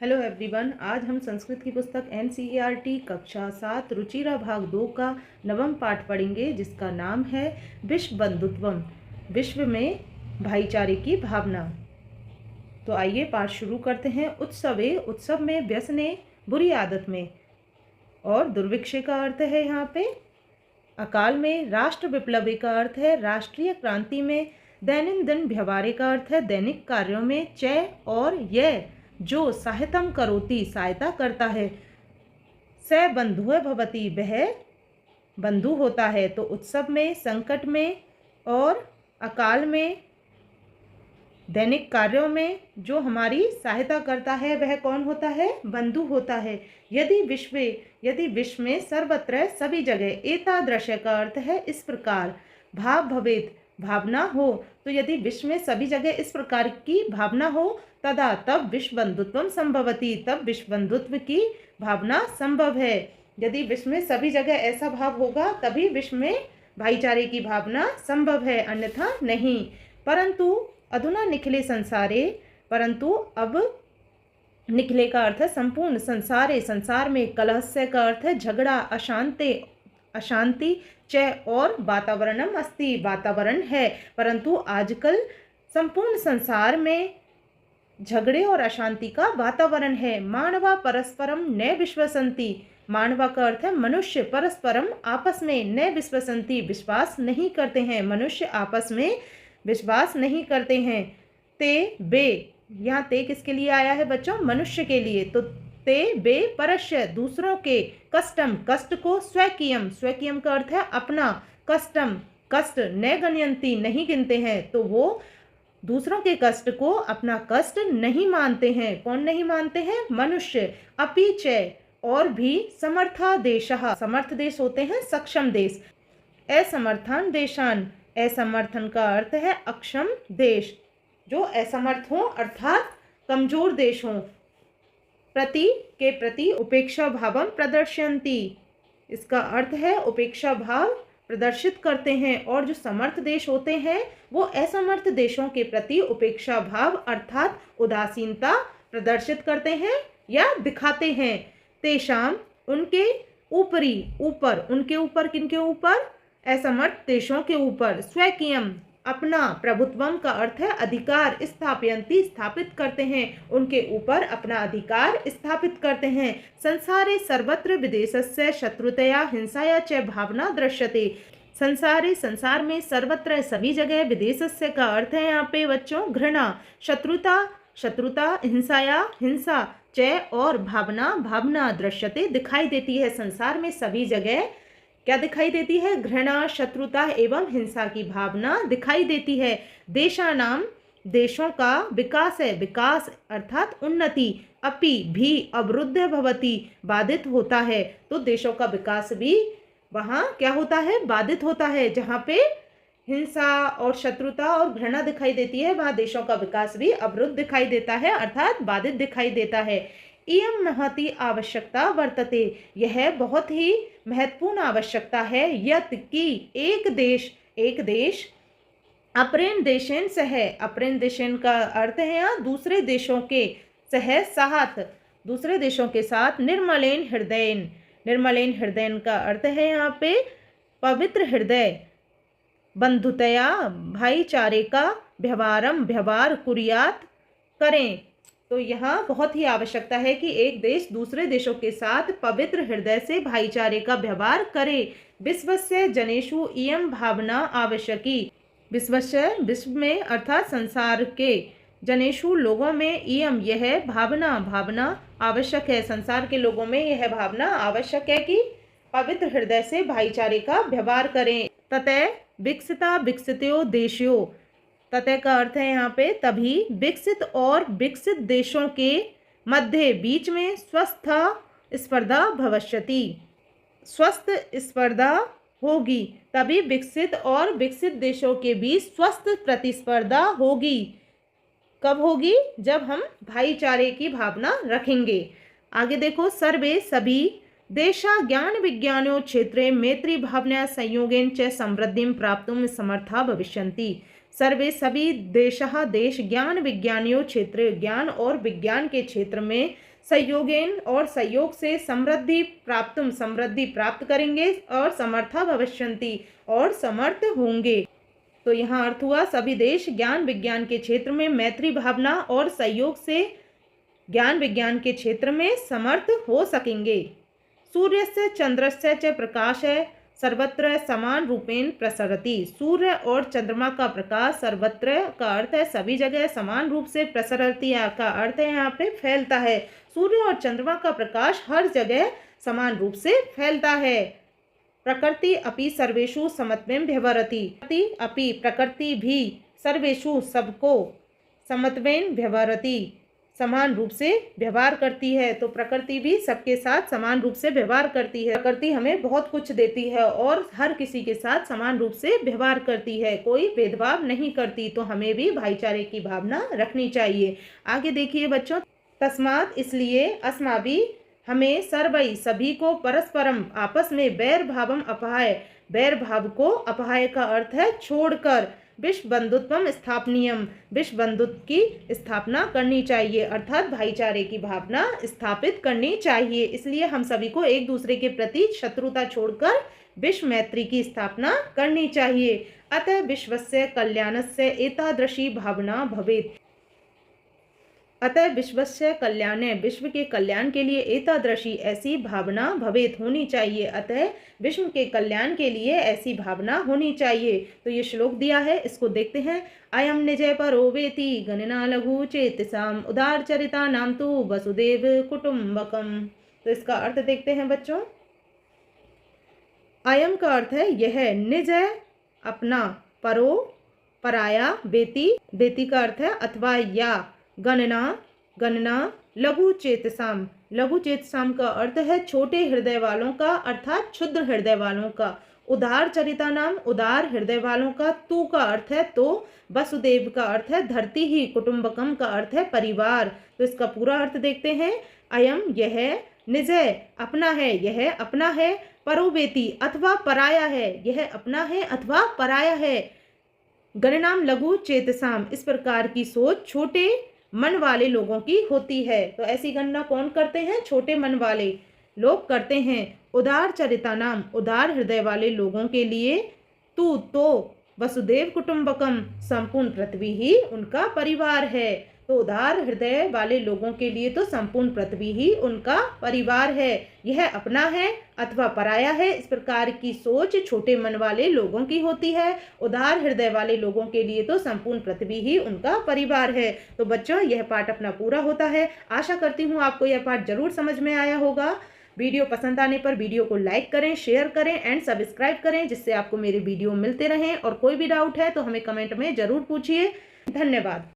Hello everyone. आज हम संस्कृत की पुस्तक एनसीईआरटी कक्षा 7 रुचिरा भाग 2 का नवम पाठ पढ़ेंगे, जिसका नाम है विश्व बंधुत्वम, विश्व में भाईचारे की भावना। तो आइए पाठ शुरू करते हैं। उत्सवे, उत्सव में, व्यसने बुरी आदत में, और दुर्भिक्षे का अर्थ है यहाँ पे अकाल में, राष्ट्र विप्लवे का अर्थ है राष्ट्रीय क्रांति में, दैनंदिन व्यवहारे का अर्थ है दैनिक कार्यों में, चय और यह जो सहायतम करोति सहायता करता है, स बंधुः भवति वह बंधु होता है। तो उत्सव में, संकट में और अकाल में, दैनिक कार्यों में जो हमारी सहायता करता है वह कौन होता है? बंधु होता है। यदि विश्व में सर्वत्र सभी जगह, एतादृश का अर्थ है इस प्रकार, भाव भवेत भावना हो, तो यदि विश्व में सभी जगह इस प्रकार की भावना हो, तदा तब विश्व बंधुत्वम संभवति, तब विश्व बंधुत्व की भावना संभव है। यदि विश्व में सभी जगह ऐसा भाव होगा तभी विश्व में भाईचारे की भावना संभव है, अन्यथा नहीं। परंतु अधुना निखिले संसारे, परंतु अब निखिले का अर्थ है संपूर्ण, संसारे संसार में, कलहस्य का अर्थ है झगड़ा, अशांति, चय और वातावरणम अस्ति वातावरण है। परंतु आजकल संपूर्ण संसार में झगड़े और अशांति का वातावरण है। मानवा परस्परम न विश्वसंति, मानवा का अर्थ है मनुष्य, परस्परम आपस में, न विश्वसंति विश्वास नहीं करते हैं, मनुष्य आपस में विश्वास नहीं करते हैं। ते बे, यहाँ ते किसके लिए आया है बच्चों? मनुष्य के लिए। तो ते बे परस्य, दूसरों के, कष्टम कष्ट को, स्वकीयम स्वकीयम का अर्थ है अपना, कष्टम कष्ट, न गण्यंती नहीं गिनते हैं, तो वो दूसरों के कष्ट को अपना कष्ट नहीं मानते हैं। कौन नहीं मानते हैं? मनुष्य। अपि च, और भी, समर्था देशः, समर्थ देश होते हैं सक्षम देश, असमर्थान देशान, असमर्थन का अर्थ है अक्षम देश, जो असमर्थ हो अर्थात कमजोर देश हो। प्रति उपेक्षा भावम प्रदर्शयन्ति, इसका अर्थ है उपेक्षा भाव प्रदर्शित करते हैं। और जो समर्थ देश होते हैं वो असमर्थ देशों के प्रति उपेक्षा भाव अर्थात उदासीनता प्रदर्शित करते हैं या दिखाते हैं। तेषाम, उनके ऊपरी, ऊपर, उनके ऊपर, किनके ऊपर? असमर्थ देशों के ऊपर, स्वकीयम अपना, प्रभुत्वम का अर्थ है अधिकार, स्थापयन्ति स्थापित करते हैं, उनके ऊपर अपना अधिकार स्थापित करते हैं। संसारे सर्वत्र विदेशस्य शत्रुतया हिंसाया च भावना दृश्यते, संसारे संसार में, सर्वत्र सभी जगह, विदेशस्य का अर्थ है यहाँ पे बच्चों घृणा, शत्रुता, हिंसाया हिंसा, च और भावना दृश्यते दिखाई देती है। संसार में सभी जगह क्या दिखाई देती है? घृणा, शत्रुता एवं हिंसा की भावना दिखाई देती है। देशानाम, देशों का, विकास है, विकास अर्थात उन्नति, अपि भी, अवरुद्ध भवति बाधित होता है। तो देशों का विकास भी वहाँ क्या होता है? बाधित होता है। जहाँ पे हिंसा और शत्रुता और घृणा दिखाई देती है वहाँ देशों का विकास भी अवरुद्ध दिखाई देता है अर्थात बाधित दिखाई देता है। इयं महती आवश्यकता वर्तते, यह बहुत ही महत्वपूर्ण आवश्यकता है, यत कि एक देश अपरेन देशेन सह, अपरेन देशेन का अर्थ है यहाँ दूसरे देशों के, सह साथ, दूसरे देशों के साथ, निर्मलेन हृदयन, निर्मलेन हृदयन का अर्थ है यहाँ पे पवित्र हृदय, बंधुतया भाईचारे का व्यवहार कुरियात करें। तो यहाँ बहुत ही आवश्यकता है कि एक देश दूसरे देशों के साथ पवित्र हृदय से भाईचारे का व्यवहार करे। विश्वस्य जनेषु इयं भावना आवश्यकी, विश्वस्य विश्व में अर्थात संसार के, जनेषु लोगों में, इयं यह भावना आवश्यक है, संसार के लोगों में यह भावना आवश्यक है कि पवित्र हृदय से भाईचारे का व्यवहार करें। ततः विकसिता विकसितो देशो, ततः का अर्थ है यहाँ पे तभी, विकसित और विकसित देशों के मध्य, बीच में, स्वस्थ स्पर्धा भविष्यति, स्वस्थ स्पर्धा होगी, तभी विकसित और विकसित देशों के बीच स्वस्थ प्रतिस्पर्धा होगी। कब होगी? जब हम भाईचारे की भावना रखेंगे। आगे देखो, सर्वे सभी, देशा ज्ञान विज्ञानो क्षेत्रे मैत्री भावना संयोगेन च समृद्धिं प्राप्तुं समर्था भविष्यन्ति, सर्वे सभी देशः देश ज्ञान विज्ञानियों क्षेत्र ज्ञान और विज्ञान के क्षेत्र में सहयोगेन और सहयोग से समृद्धि प्राप्त करेंगे और समर्था भविष्यन्ति और समर्थ होंगे। तो यहाँ अर्थ हुआ सभी देश ज्ञान विज्ञान के क्षेत्र में मैत्री भावना और सहयोग से ज्ञान विज्ञान के क्षेत्र में समर्थ हो सकेंगे। सूर्यस्य चंद्रस्य च प्रकाशः सर्वत्र समान रूपेण प्रसरति। सूर्य और चंद्रमा का प्रकाश सर्वत्र का अर्थ है सभी जगह समान रूप से प्रसरति का अर्थ है यहाँ पे फैलता है। सूर्य और चंद्रमा का प्रकाश हर जगह समान रूप से फैलता है। प्रकृति अपि सर्वेषु समत्वेन व्यवहरति। अपि प्रकृति भी सर्वेषु सबको समत्वेन व्यवहरति समान रूप से व्यवहार करती है। तो प्रकृति भी सबके साथ समान रूप से व्यवहार करती है। प्रकृति हमें बहुत कुछ देती है और हर किसी के साथ समान रूप से व्यवहार करती है, कोई भेदभाव नहीं करती। तो हमें भी भाईचारे की भावना रखनी चाहिए। आगे देखिए बच्चों, तस्मात् इसलिए अस्माभिः हमें सर्वै सभी को परस्परम आपस में बैर भावम अपहाय, बैर भाव को अपहाय का अर्थ है छोड़कर विश्व बंधुत्वम स्थापनीयम, विश्व बंधुत्व की स्थापना करनी चाहिए, अर्थात भाईचारे की भावना स्थापित करनी चाहिए। इसलिए हम सभी को एक दूसरे के प्रति शत्रुता छोड़कर विश्व मैत्री की स्थापना करनी चाहिए। अतः विश्वस्य कल्याणस्य एतादृशी भावना भवेत्। अतः विश्वस्य कल्याणे, विश्व के कल्याण के लिए एतादृशी ऐसी भावना भवेत होनी चाहिए। अतः विश्व के कल्याण के लिए ऐसी भावना होनी चाहिए। तो ये श्लोक दिया है, इसको देखते हैं। अयम निज परो वेति गणना लघु चेतसाम उदार चरिता नाम तो वसुदेव कुटुंबकम। तो इसका अर्थ देखते हैं बच्चों। अयम का अर्थ है यह, निज अपना, परो पराया, बेति बेति का अर्थ है अथवा या, गणना लघु चेतसाम, लघु चेतसाम का अर्थ है छोटे हृदय वालों का अर्थात क्षुद्र हृदय वालों का। उदार चरिता नाम, उदार हृदय वालों का। तू का अर्थ है तो, वसुदेव का अर्थ है धरती ही, कुटुंबकम का अर्थ है परिवार। तो इसका पूरा अर्थ देखते हैं। अयम यह, निज अपना है, यह अपना है, परोवेति अथवा पराया है, यह अपना है अथवा पराया है। गणनाम लघु चेतसाम, इस प्रकार की सोच छोटे मन वाले लोगों की होती है। तो ऐसी गणना कौन करते हैं? छोटे मन वाले लोग करते हैं। उदार चरिता नाम, उदार हृदय वाले लोगों के लिए। तू तो वसुदेव कुटुंबकम, संपूर्ण पृथ्वी ही उनका परिवार है। तो उदार हृदय वाले लोगों के लिए तो संपूर्ण पृथ्वी ही उनका परिवार है। यह अपना है अथवा पराया है, इस प्रकार की सोच छोटे मन वाले लोगों की होती है। उदार हृदय वाले लोगों के लिए तो संपूर्ण पृथ्वी ही उनका परिवार है। तो बच्चों यह पाठ अपना पूरा होता है। आशा करती हूँ आपको यह पाठ जरूर समझ में आया होगा। वीडियो पसंद आने पर वीडियो को लाइक करें, शेयर करें एंड सब्सक्राइब करें, जिससे आपको मेरे वीडियो मिलते रहें। और कोई भी डाउट है तो हमें कमेंट में जरूर पूछिए। धन्यवाद।